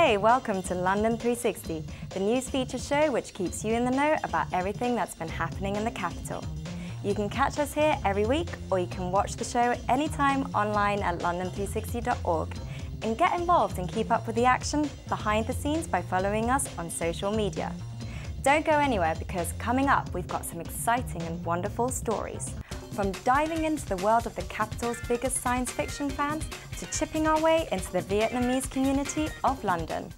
Hey, welcome to London360, the news feature show which keeps you in the know about everything that's been happening in the capital. You can catch us here every week, or you can watch the show anytime online at London360.org and get involved and keep up with the action behind the scenes by following us on social media. Don't go anywhere, because coming up we've got some exciting and wonderful stories. From diving into the world of the capital's biggest science fiction fans to chipping our way into the Vietnamese community of London.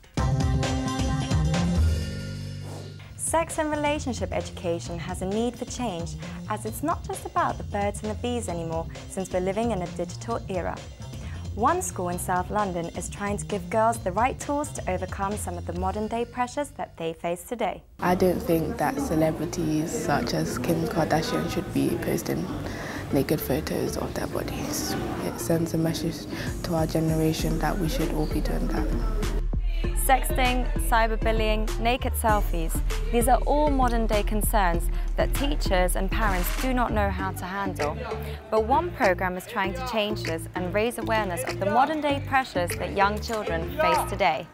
Sex and relationship education has a need for change, as it's not just about the birds and the bees anymore, since we're living in a digital era. One school in South London is trying to give girls the right tools to overcome some of the modern-day pressures that they face today. I don't think that celebrities such as Kim Kardashian should be posting naked photos of their bodies. It sends a message to our generation that we should all be doing that. Sexting, cyberbullying, naked selfies, these are all modern-day concerns that teachers and parents do not know how to handle. But one programme is trying to change this and raise awareness of the modern-day pressures that young children face today.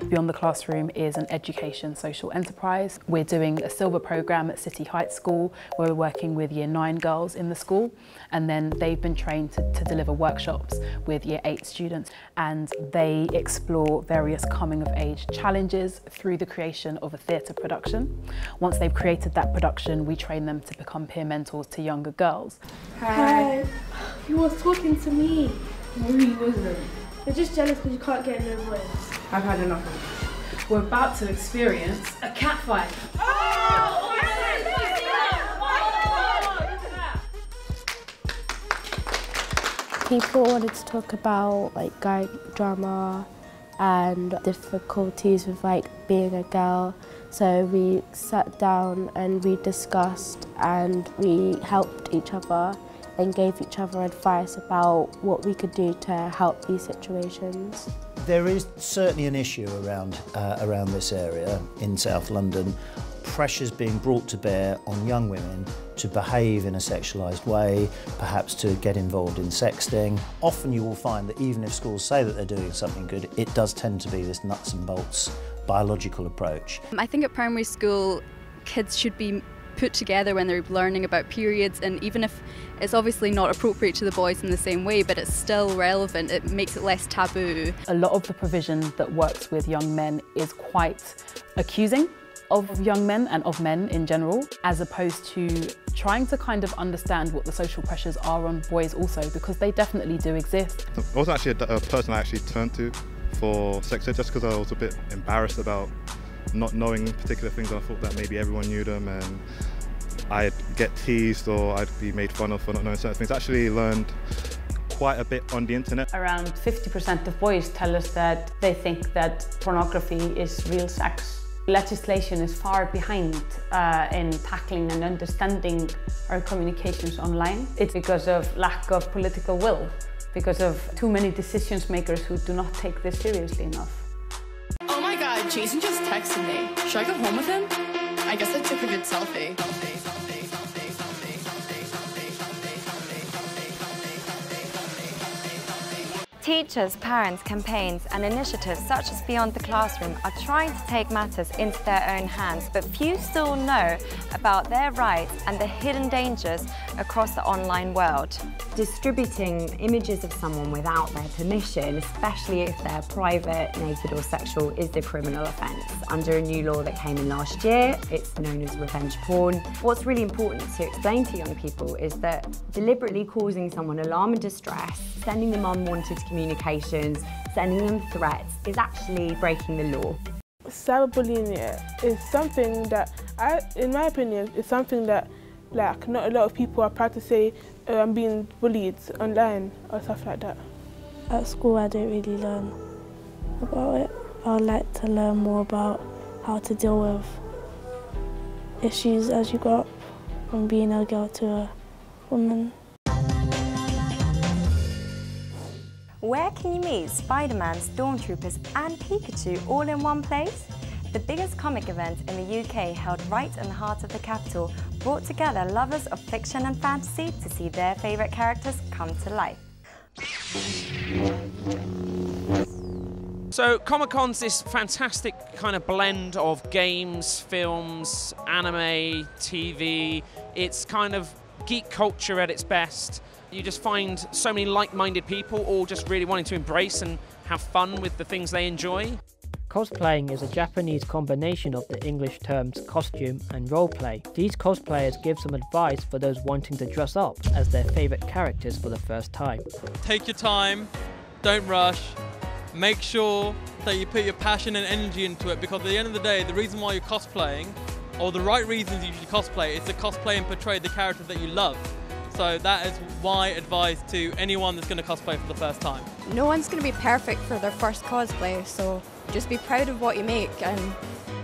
Beyond the Classroom is an education social enterprise. We're doing a silver programme at City Heights School, where we're working with Year 9 girls in the school, and then they've been trained to deliver workshops with Year 8 students, and they explore various coming-of-age challenges through the creation of a theatre production. Once they've created that production, we train them to become peer mentors to younger girls. Hi. He was talking to me. No, he wasn't. You're just jealous because you can't get no voice. I've had enough. We're about to experience a cat fight. Oh! People wanted to talk about guy drama and difficulties with being a girl. So we sat down and we discussed and we helped each other and gave each other advice about what we could do to help these situations. There is certainly an issue around this area in South London. Pressures being brought to bear on young women to behave in a sexualised way, perhaps to get involved in sexting. Often you will find that even if schools say that they're doing something good, it does tend to be this nuts and bolts biological approach. I think at primary school, kids should be put together when they're learning about periods, and even if it's obviously not appropriate to the boys in the same way, but it's still relevant, it makes it less taboo. A lot of the provision that works with young men is quite accusing of young men and of men in general, as opposed to trying to kind of understand what the social pressures are on boys also, because they definitely do exist. I wasn't actually a person I actually turned to for sex ed, just because I was a bit embarrassed about not knowing particular things. I thought that maybe everyone knew them and I'd get teased or I'd be made fun of for not knowing certain things. I actually learned quite a bit on the internet. Around 50% of boys tell us that they think that pornography is real sex. Legislation is far behind in tackling and understanding our communications online. It's because of lack of political will, because of too many decision makers who do not take this seriously enough. Oh my god, Jason just texted me. Should I go home with him? I guess I took a good selfie. Teachers, parents, campaigns and initiatives such as Beyond the Classroom are trying to take matters into their own hands, but few still know about their rights and the hidden dangers across the online world. Distributing images of someone without their permission, especially if they're private, naked or sexual, is a criminal offence. Under a new law that came in last year, it's known as revenge porn. What's really important to explain to young people is that deliberately causing someone alarm and distress, sending them unwanted communications, sending them threats, is actually breaking the law. Cyberbullying is something that, in my opinion, is something that not a lot of people are proud to say, I'm being bullied online or stuff like that. At school I don't really learn about it. I'd like to learn more about how to deal with issues as you grow up, from being a girl to a woman. Where can you meet Spider-Man, Stormtroopers and Pikachu all in one place? The biggest comic event in the UK, held right in the heart of the capital, brought together lovers of fiction and fantasy to see their favourite characters come to life. So Comic-Con's this fantastic kind of blend of games, films, anime, TV. It's kind of geek culture at its best. You just find so many like-minded people all just really wanting to embrace and have fun with the things they enjoy. Cosplaying is a Japanese combination of the English terms costume and roleplay. These cosplayers give some advice for those wanting to dress up as their favourite characters for the first time. Take your time, don't rush, make sure that you put your passion and energy into it, because at the end of the day, the reason why you're cosplaying, or the right reasons you should cosplay, is to cosplay and portray the character that you love. So that is my advice to anyone that's going to cosplay for the first time. No one's going to be perfect for their first cosplay, so just be proud of what you make and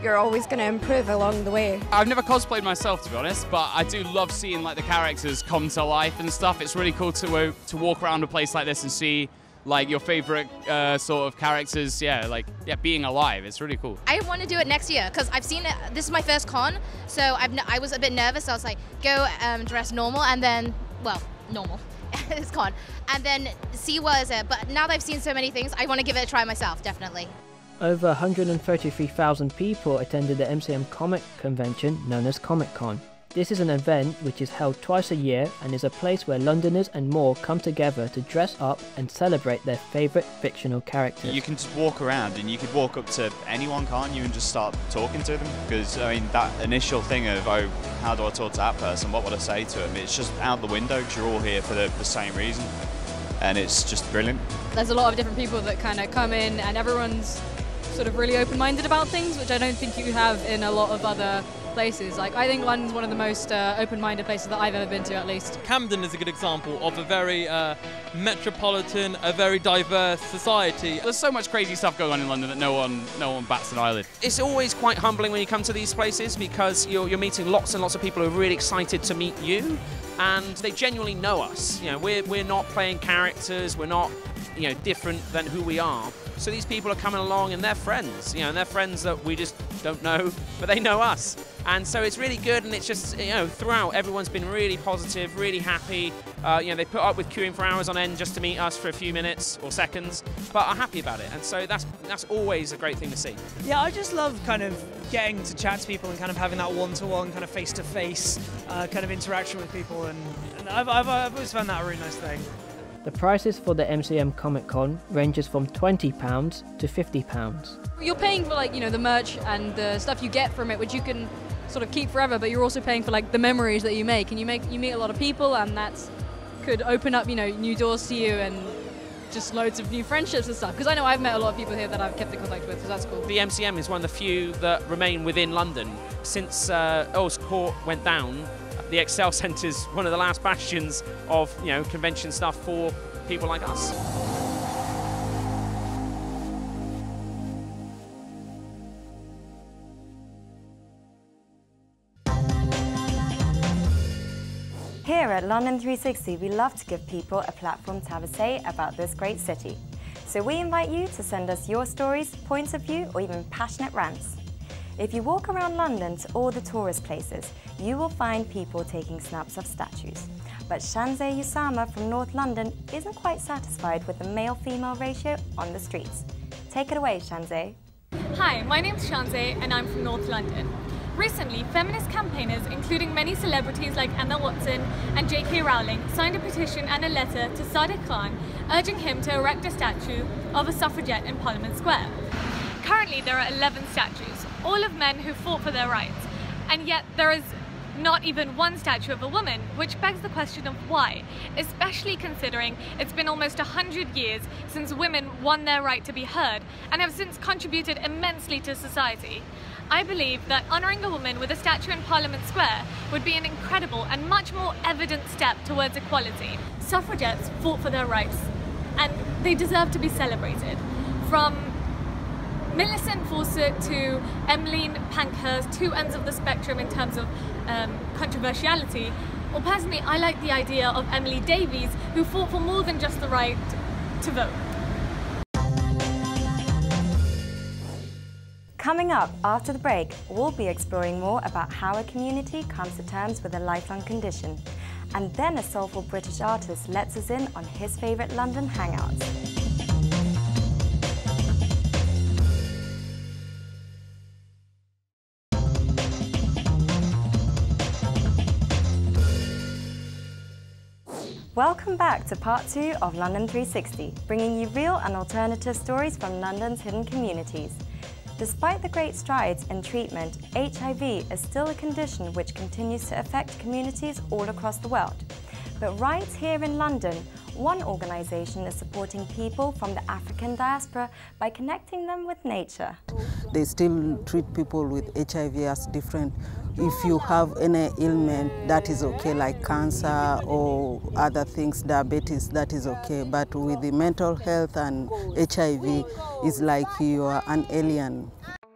you're always going to improve along the way. I've never cosplayed myself, to be honest, but I do love seeing like the characters come to life and stuff. It's really cool to walk around a place like this and see like your favorite sort of characters, being alive. It's really cool. I want to do it next year because I've seen it. This is my first con, so I was a bit nervous. So I was like, go dress normal, and then, well, normal. It's con, and then see what is it. But now that I've seen so many things, I want to give it a try myself, definitely. Over 133,000 people attended the MCM comic convention known as Comic-Con. This is an event which is held twice a year and is a place where Londoners and more come together to dress up and celebrate their favourite fictional characters. You can just walk around and you could walk up to anyone, can't you, and just start talking to them? Because, I mean, that initial thing of, oh, how do I talk to that person? What would I say to them? It's just out the window because you're all here for the same reason. And it's just brilliant. There's a lot of different people that kind of come in and everyone's sort of really open-minded about things, which I don't think you have in a lot of other places. Like, I think London's one of the most open-minded places that I've ever been to, at least. Camden is a good example of a very metropolitan, a very diverse society. There's so much crazy stuff going on in London that no one bats an eyelid. It's always quite humbling when you come to these places because you're meeting lots and lots of people who are really excited to meet you, and they genuinely know us. You know, we're not playing characters, we're not, you know, different than who we are. So these people are coming along and they're friends, you know, and they're friends that we just don't know, but they know us. And so it's really good, and it's just, you know, throughout everyone's been really positive, really happy. You know, they put up with queuing for hours on end just to meet us for a few minutes or seconds, but are happy about it. And so that's always a great thing to see. Yeah, I just love kind of getting to chat to people and kind of having that one-to-one kind of face-to-face kind of interaction with people, and I've always found that a really nice thing. The prices for the MCM Comic-Con ranges from £20 to £50. You're paying for, like, you know, the merch and the stuff you get from it, which you can sort of keep forever, but you're also paying for, like, the memories that you make, and you meet a lot of people, and that could open up, you know, new doors to you and just loads of new friendships and stuff. Because I know I've met a lot of people here that I've kept in contact with, so that's cool. The MCM is one of the few that remain within London. Since Earl's Court went down, the Excel Centre is one of the last bastions of, you know, convention stuff for people like us. Here at London360, we love to give people a platform to have a say about this great city. So we invite you to send us your stories, points of view, or even passionate rants. If you walk around London to all the tourist places, you will find people taking snaps of statues. But Shanzay Usama from North London isn't quite satisfied with the male-female ratio on the streets. Take it away, Shanzay. Hi, my name's Shanzay and I'm from North London. Recently, feminist campaigners, including many celebrities like Emma Watson and J.K. Rowling, signed a petition and a letter to Sadiq Khan urging him to erect a statue of a suffragette in Parliament Square. Currently, there are 11 statues, all of men who fought for their rights, and yet there is not even one statue of a woman, which begs the question of why, especially considering it's been almost 100 years since women won their right to be heard and have since contributed immensely to society. I believe that honouring a woman with a statue in Parliament Square would be an incredible and much more evident step towards equality. Suffragettes fought for their rights and they deserve to be celebrated. From Millicent Fawcett to Emmeline Pankhurst, two ends of the spectrum in terms of controversiality. Well, personally, I like the idea of Emily Davies, who fought for more than just the right to vote. Coming up after the break, we'll be exploring more about how a community comes to terms with a lifelong condition. And then a soulful British artist lets us in on his favourite London hangouts. Welcome back to part 2 of London360, bringing you real and alternative stories from London's hidden communities. Despite the great strides in treatment, HIV is still a condition which continues to affect communities all across the world. But right here in London, one organisation is supporting people from the African diaspora by connecting them with nature. They still treat people with HIV as different. If you have any ailment, that is okay, like cancer or other things, diabetes, that is okay. But with the mental health and HIV, it's like you are an alien.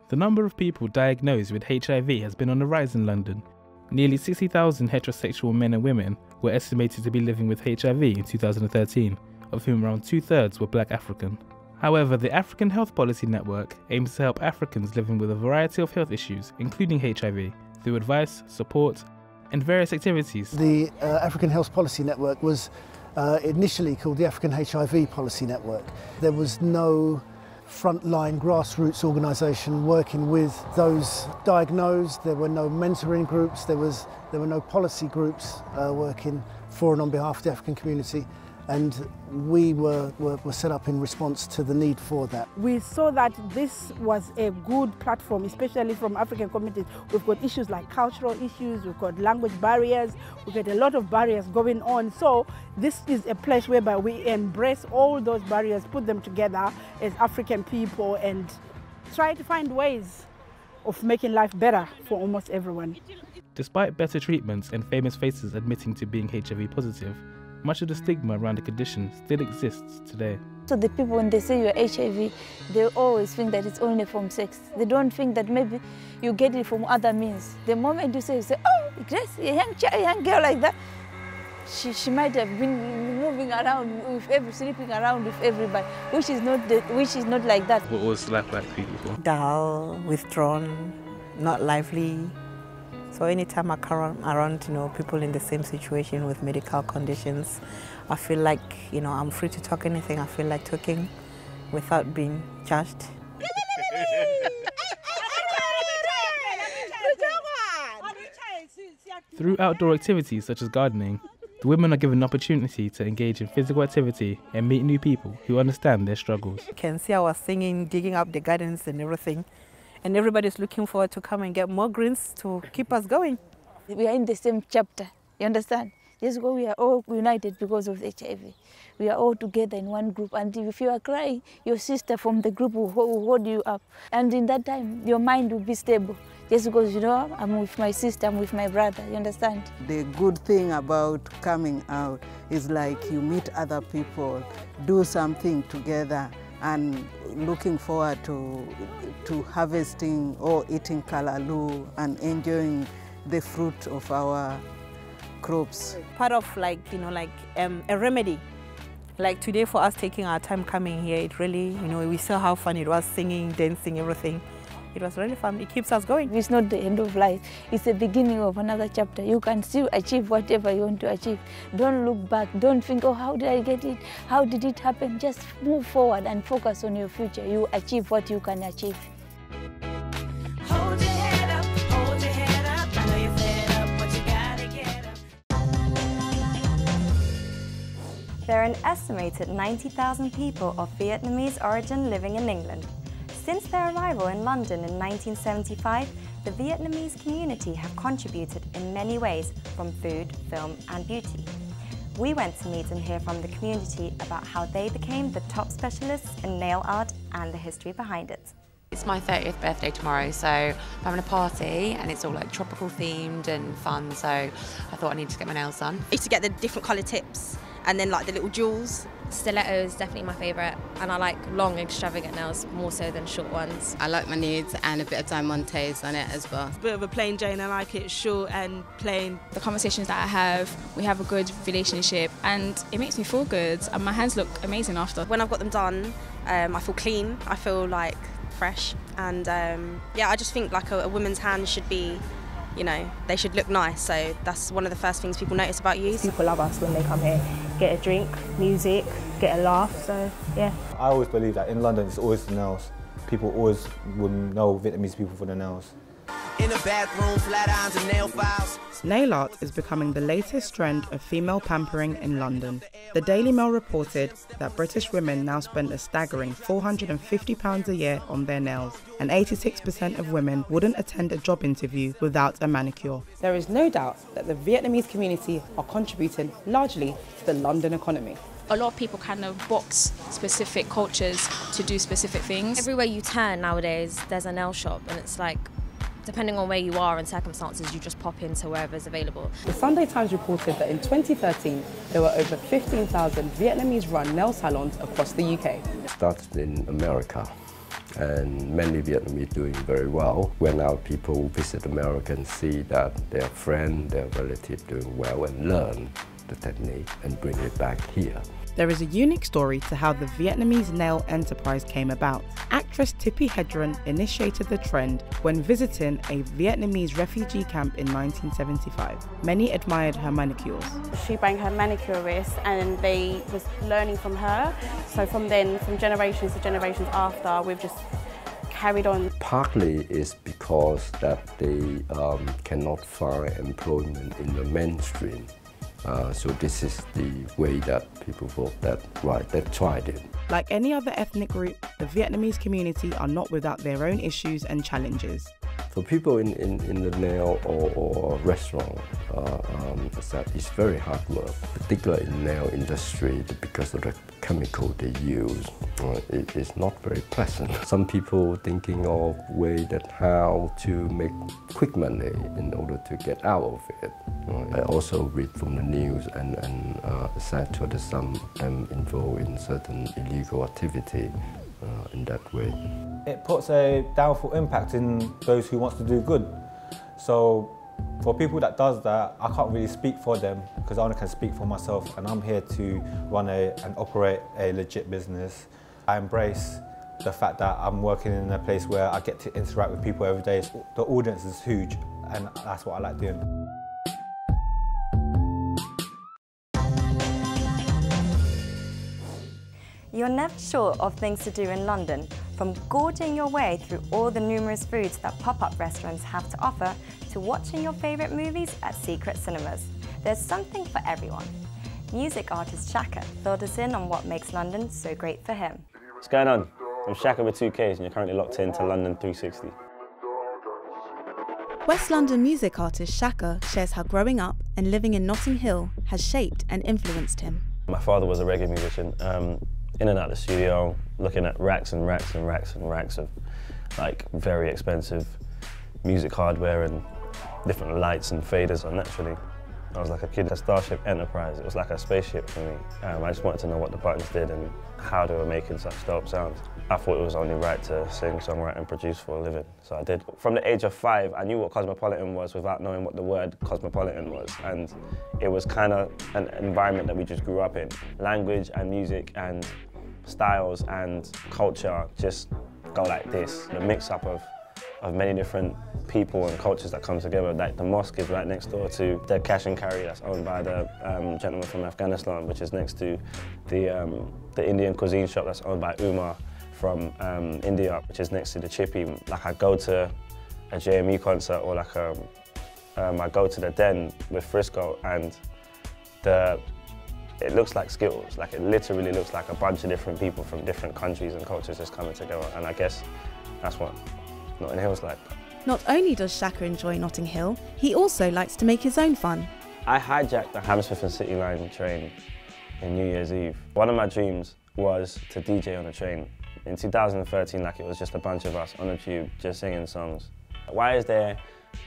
The number of people diagnosed with HIV has been on the rise in London. Nearly 60,000 heterosexual men and women were estimated to be living with HIV in 2013, of whom around 2/3 were Black African. However, the African Health Policy Network aims to help Africans living with a variety of health issues, including HIV, through advice, support, and various activities. The African Health Policy Network was initially called the African HIV Policy Network. There was no frontline grassroots organisation working with those diagnosed. There were no mentoring groups. There were no policy groups working for and on behalf of the African community. And we were set up in response to the need for that. We saw that this was a good platform, especially from African communities. We've got issues like cultural issues, we've got language barriers, we've got a lot of barriers going on. So this is a place whereby we embrace all those barriers, put them together as African people and try to find ways of making life better for almost everyone. Despite better treatments and famous faces admitting to being HIV positive, much of the stigma around the condition still exists today. So the people, when they say you're HIV, they always think that it's only from sex. They don't think that maybe you get it from other means. The moment you say, oh, Grace, a young girl like that, she might have been moving around, sleeping around with everybody, which is not like that. What was life like for you before? Dull, withdrawn, not lively. So anytime I'm around, people in the same situation with medical conditions, I feel like, I'm free to talk anything I feel like talking without being judged. Through outdoor activities such as gardening, the women are given an opportunity to engage in physical activity and meet new people who understand their struggles. You can see I was singing, digging up the gardens and everything. And everybody's looking forward to come and get more greens to keep us going. We are in the same chapter, you understand? Yes, we are all united because of HIV. We are all together in one group, and if you are crying, your sister from the group will hold you up. And in that time, your mind will be stable. Just because, I'm with my sister, I'm with my brother, you understand? The good thing about coming out is like you meet other people, do something together, and looking forward to harvesting or eating kalaloo and enjoying the fruit of our crops. Part of a remedy. Like today for us taking our time coming here, it really, we saw how fun it was, singing, dancing, everything. It was really fun. It keeps us going. It's not the end of life. It's the beginning of another chapter. You can still achieve whatever you want to achieve. Don't look back. Don't think, oh, how did I get it? How did it happen? Just move forward and focus on your future. You achieve what you can achieve. Hold your head up, hold your head up. I know you're fed up, but you gotta get up. There are an estimated 90,000 people of Vietnamese origin living in England. Since their arrival in London in 1975, the Vietnamese community have contributed in many ways, from food, film and beauty. We went to meet and hear from the community about how they became the top specialists in nail art and the history behind it. It's my 30th birthday tomorrow, so I'm having a party and it's all like tropical themed and fun, so I thought I needed to get my nails done. I used to get the different colour tips and then like the little jewels. Stiletto is definitely my favourite, and I like long extravagant nails more so than short ones. I like my nudes and a bit of diamantes on it as well. It's a bit of a plain Jane, I like it short and plain. The conversations that I have, we have a good relationship and it makes me feel good and my hands look amazing after. When I've got them done, I feel clean, I feel like fresh, and yeah, I just think like a woman's hand should be, they should look nice, so that's one of the first things people notice about you. People love us when they come here, get a drink, music, get a laugh, so yeah. I always believe that in London it's always the nails. People always will know Vietnamese people for the nails. In the bathroom, flat irons and nail files. Nail art is becoming the latest trend of female pampering in London. The Daily Mail reported that British women now spend a staggering £450 a year on their nails, and 86% of women wouldn't attend a job interview without a manicure. There is no doubt that the Vietnamese community are contributing largely to the London economy. A lot of people kind of box specific cultures to do specific things. Everywhere you turn nowadays, there's a nail shop, and it's like, depending on where you are and circumstances, you just pop into wherever's available. The Sunday Times reported that in 2013, there were over 15,000 Vietnamese-run nail salons across the UK. Started in America, and many Vietnamese doing very well. When now people visit America and see that their friend, their relative doing well and learn the technique and bring it back here. There is a unique story to how the Vietnamese nail enterprise came about. Actress Tippi Hedren initiated the trend when visiting a Vietnamese refugee camp in 1975. Many admired her manicures. She banged her manicurist and they was learning from her. So from then, from generations to generations after, we've just carried on. Partly is because that they cannot find employment in the mainstream. So this is the way that people thought that, right, they tried it. Like any other ethnic group, the Vietnamese community are not without their own issues and challenges. For people in the nail or restaurant, it's very hard work, particularly in the nail industry, because of the chemical they use. It is not very pleasant. Some people thinking of way that how to make quick money in order to get out of it. I also read from the news and said that some involved in certain illegal activity in that way. It puts a downfall impact in those who wants to do good. So for people that does that, I can't really speak for them because I only can speak for myself, and I'm here to run and operate a legit business. I embrace the fact that I'm working in a place where I get to interact with people every day. The audience is huge, and that's what I like doing. You're never short of things to do in London, from gorging your way through all the numerous foods that pop-up restaurants have to offer, to watching your favourite movies at secret cinemas. There's something for everyone. Music artist Shaka filled us in on what makes London so great for him. What's going on? I'm Shaka with 2Ks and you're currently locked into London360. West London music artist Shaka shares how growing up and living in Notting Hill has shaped and influenced him. My father was a reggae musician. In and out of the studio, looking at racks and racks and racks and racks of like very expensive music hardware and different lights and faders. And naturally, I was like a kid at Starship Enterprise. It was like a spaceship for me. I just wanted to know what the buttons did and how they were making such dope sounds. I thought it was only right to sing, songwrite and produce for a living, so I did. From the age of 5, I knew what cosmopolitan was without knowing what the word cosmopolitan was, and it was kind of an environment that we just grew up in. Language and music and styles and culture just go like this. The mix-up of many different people and cultures that come together. Like the mosque is right next door to the cash and carry that's owned by the gentleman from Afghanistan, which is next to the Indian cuisine shop that's owned by Umar from India, which is next to the Chippy. Like I go to a JME concert or like I go to the Den with Frisco and it looks like Skittles. Like it literally looks like a bunch of different people from different countries and cultures just coming together. And I guess that's what Notting Hill's like. Not only does Shaka enjoy Notting Hill, he also likes to make his own fun. I hijacked the Hammersmith and City Line train in New Year's Eve. One of my dreams was to DJ on a train. In 2013, like it was just a bunch of us on a tube just singing songs. Why is there,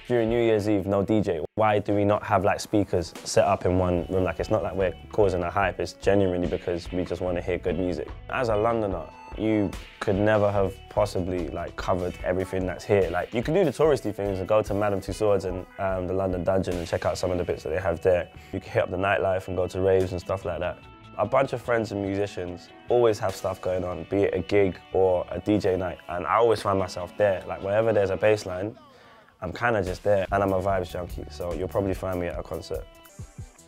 during New Year's Eve, no DJ? Why do we not have like speakers set up in one room? Like it's not like we're causing a hype, it's genuinely because we just want to hear good music. As a Londoner, you could never have possibly like covered everything that's here. Like you can do the touristy things and go to Madame Tussauds and the London Dungeon and check out some of the bits that they have there. You can hit up the nightlife and go to raves and stuff like that. A bunch of friends and musicians always have stuff going on, be it a gig or a DJ night, and I always find myself there. Like wherever there's a bass line, I'm kind of just there, and I'm a vibes junkie, so you'll probably find me at a concert.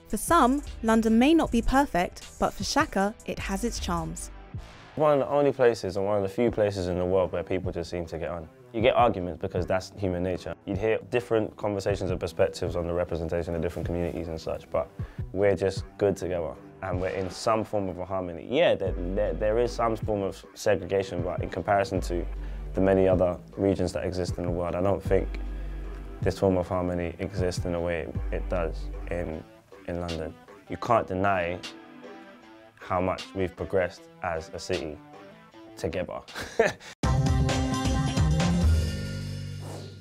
For some, London may not be perfect, but for Shaka, it has its charms. One of the only places, and one of the few places in the world where people just seem to get on. You get arguments because that's human nature. You'd hear different conversations and perspectives on the representation of different communities and such, but we're just good together and we're in some form of a harmony. Yeah, there is some form of segregation, but in comparison to the many other regions that exist in the world, I don't think this form of harmony exists in the way it does in London. You can't deny how much we've progressed as a city together.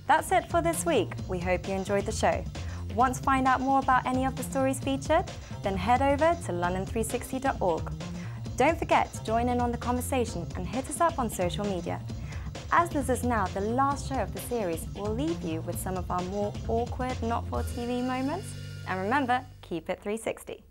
That's it for this week. We hope you enjoyed the show. Want to find out more about any of the stories featured? Then head over to London360.org. Don't forget to join in on the conversation and hit us up on social media. As this is now the last show of the series, we'll leave you with some of our more awkward, not for TV moments. And remember, keep it 360.